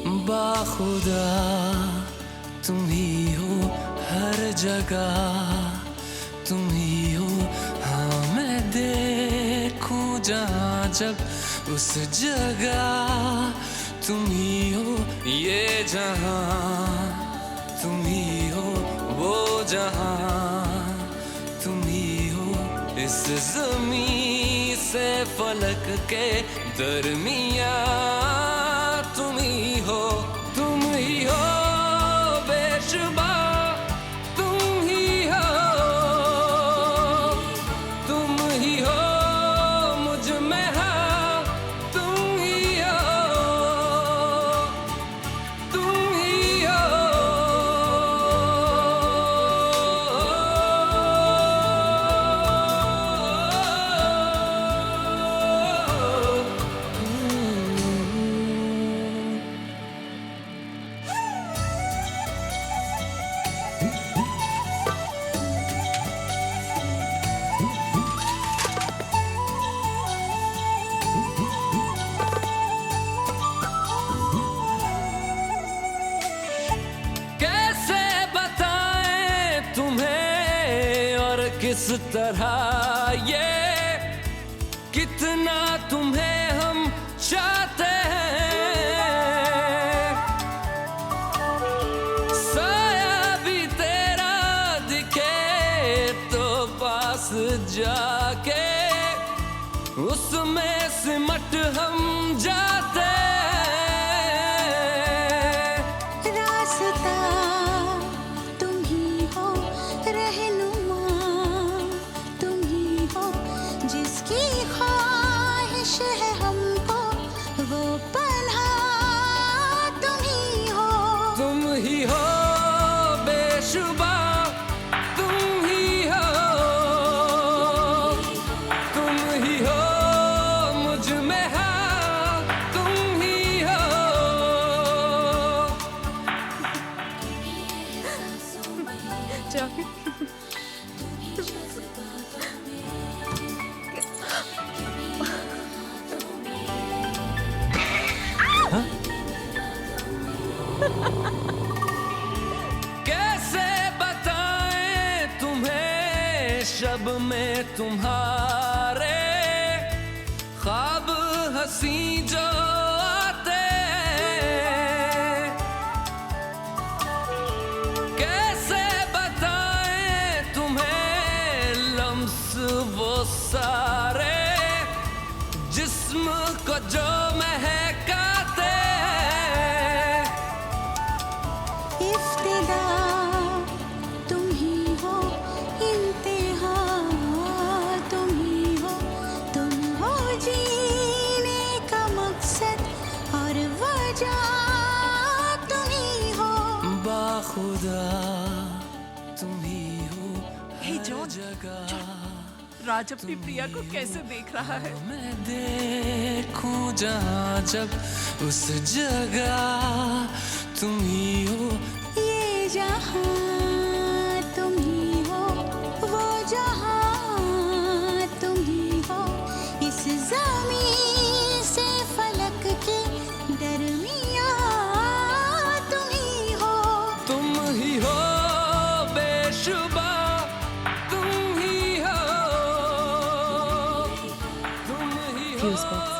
बाखुदा तुम ही हो हर जगह, तुम ही हो। हाँ मैं देखूं जहाँ जब उस जगह तुम ही हो। ये जहाँ तुम ही हो, वो जहाँ तुम ही हो। इस ज़मीं से फलक के दरमियाँ तुम ही हो, तुम ही हो बेशुबा, तुम ही हो, तुम ही हो मुझ में हाँ, तुम ही हो, तुम ही हो। कैसे बताएं तुम्हें और किस तरह ये, कितना तुम्हें हम चाहते हैं। साया भी तेरा दिखे तो पास जाके उसमें सिमट हम जाते हैं। रास्ता तुम ही हो, रहनुमा तुम ही हो, जिसकी ख्वाहिश है हमको वो पन्हा तुम ही हो। तुम ही हो बेशुबा, तुम ही हो, तुम ही हो मुझ में हाँ, तुम ही हो। कैसे बताएं तुम्हें शब में तुम्हारे ख्वाब हंसी जो आते हैं। कैसे बताएं तुम्हें लम्स वो सारे जिस्म को जो महकाते हैं। इफ्तिदा तुम ही हो, इंतहा तुम ही हो, तुम हो जीने का मकसद और वजह तुम ही हो। बाखुदा तुम ही हो हे हर जॉन, जगह। राज अपनी प्रिया को कैसे देख रहा है? मैं देखूं जहाँ जब उस जगह तुम ही हो। ये जहाँ तुम ही हो, वो जहाँ तुम ही हो। इस ज़मीं से फलक के दरमियाँ तुम ही हो। तुम ही हो बेशुबा, तुम ही हो, तुम ही हो। Fusebox.